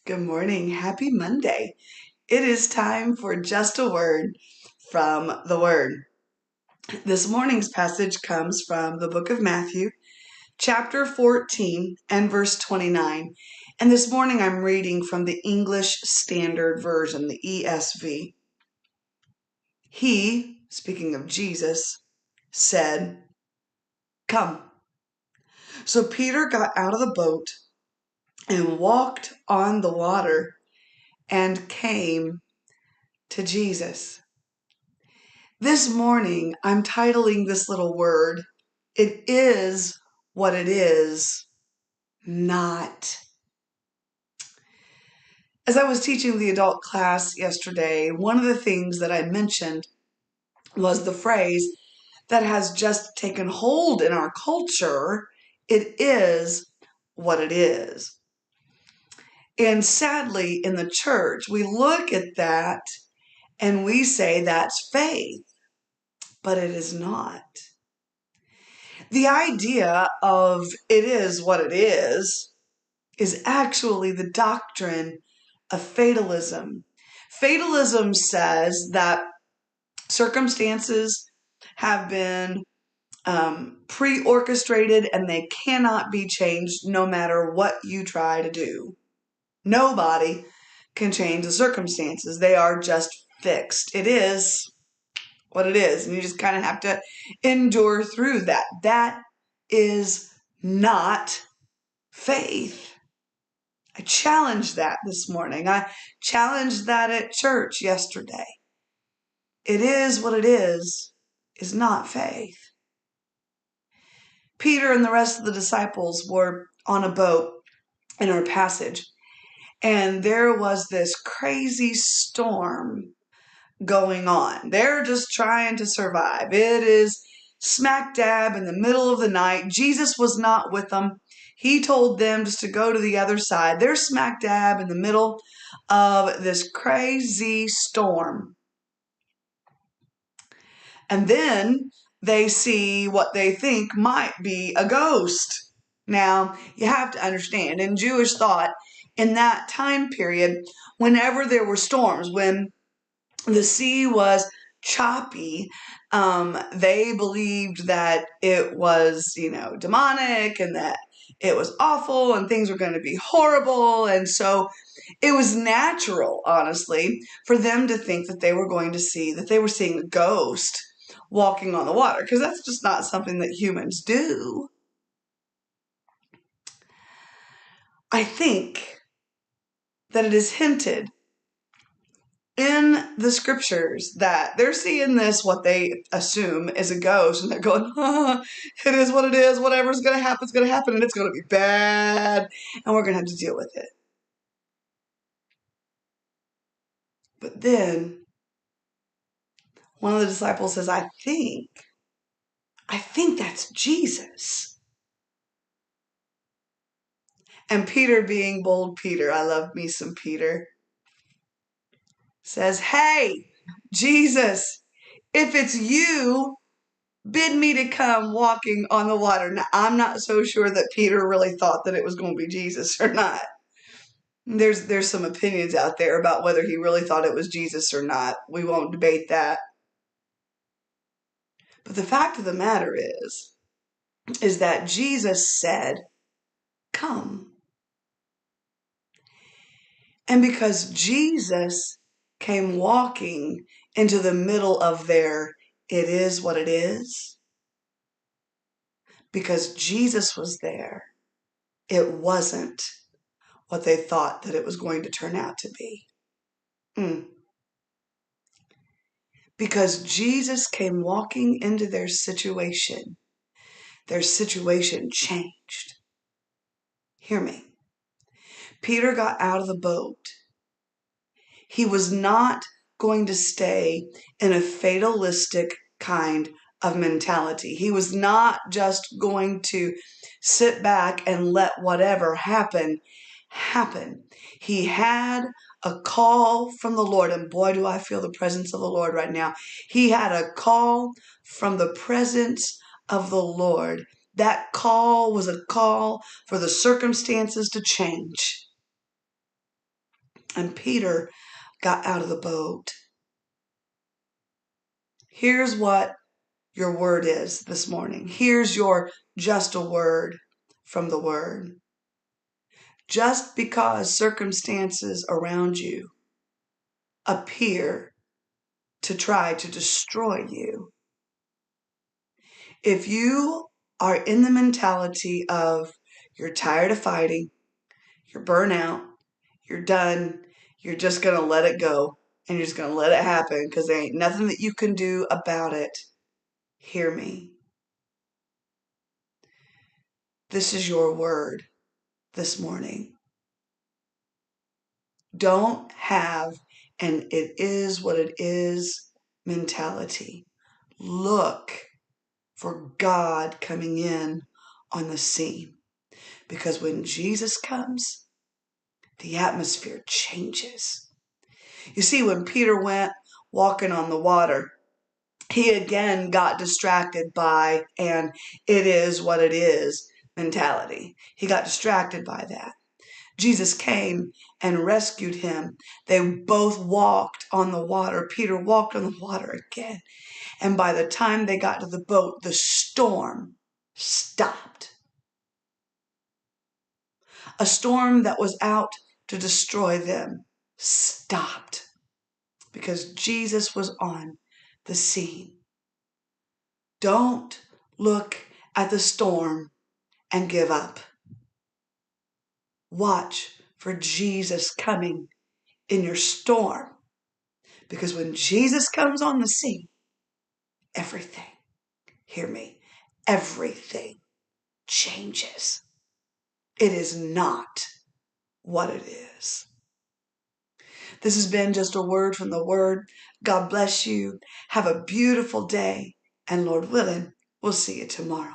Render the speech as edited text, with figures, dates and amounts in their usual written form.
Good morning. Happy Monday. It is time for just a word from the Word. This morning's passage comes from the book of Matthew, chapter 14 and verse 29. And this morning I'm reading from the English Standard Version, the ESV. He, speaking of Jesus, said, "Come." So Peter got out of the boat and walked on the water and came to Jesus. This morning, I'm titling this little word, "It is what it is not." As I was teaching the adult class yesterday, one of the things that I mentioned was the phrase that has just taken hold in our culture, "It is what it is." And sadly, in the church, we look at that and we say that's faith, but it is not. The idea of "it is what it is" actually the doctrine of fatalism. Fatalism says that circumstances have been pre-orchestrated and they cannot be changed no matter what you try to do. Nobody can change the circumstances. They are just fixed. It is what it is. And you just kind of have to endure through that. That is not faith. I challenged that this morning. I challenged that at church yesterday. It is what it is not faith. Peter and the rest of the disciples were on a boat in our passage, and there was this crazy storm going on. They're just trying to survive. It is smack dab in the middle of the night. Jesus was not with them. He told them just to go to the other side. They're smack dab in the middle of this crazy storm. And then they see what they think might be a ghost. Now, you have to understand, in Jewish thought, in that time period, whenever there were storms, when the sea was choppy, they believed that it was, demonic and that it was awful and things were going to be horrible. And so it was natural, honestly, for them to think that they were going to see, that they were seeing a ghost walking on the water, because that's just not something that humans do. I think that it is hinted in the scriptures that they're seeing this, what they assume is a ghost, and they're going, it is what it is, whatever's going to happen, it's going to happen, and it's going to be bad, and we're going to have to deal with it. But then one of the disciples says, I think that's Jesus. And Peter, being bold Peter, I love me some Peter, says, "Hey, Jesus, if it's you, bid me to come walking on the water." Now, I'm not so sure that Peter really thought that it was going to be Jesus or not. There's some opinions out there about whether he really thought it was Jesus or not. We won't debate that. But the fact of the matter is that Jesus said, "Come." And because Jesus came walking into the middle of their "it is what it is," because Jesus was there, it wasn't what they thought that it was going to turn out to be. Because Jesus came walking into their situation changed. Hear me. Peter got out of the boat. He was not going to stay in a fatalistic kind of mentality. He was not just going to sit back and let whatever happen. He had a call from the Lord, and boy, do I feel the presence of the Lord right now. He had a call from the presence of the Lord. That call was a call for the circumstances to change. And Peter got out of the boat. Here's what your word is this morning. Here's your just a word from the word. Just because circumstances around you appear to try to destroy you, if you are in the mentality of you're tired of fighting, you're burnt out, you're done, you're just going to let it go and you're just going to let it happen because there ain't nothing that you can do about it, hear me. This is your word this morning. Don't have an it is what it is mentality. Look for God coming in on the scene. Because when Jesus comes, the atmosphere changes. You see, when Peter went walking on the water, he again got distracted by an it is what it is mentality. He got distracted by that. Jesus came and rescued him. They both walked on the water. Peter walked on the water again. And by the time they got to the boat, the storm stopped. A storm that was out to destroy them stopped because Jesus was on the scene. Don't look at the storm and give up. Watch for Jesus coming in your storm. Because when Jesus comes on the scene, everything, hear me, everything changes. It is not what it is. This has been just a word from the word. God bless you. Have a beautiful day. And Lord willing, we'll see you tomorrow.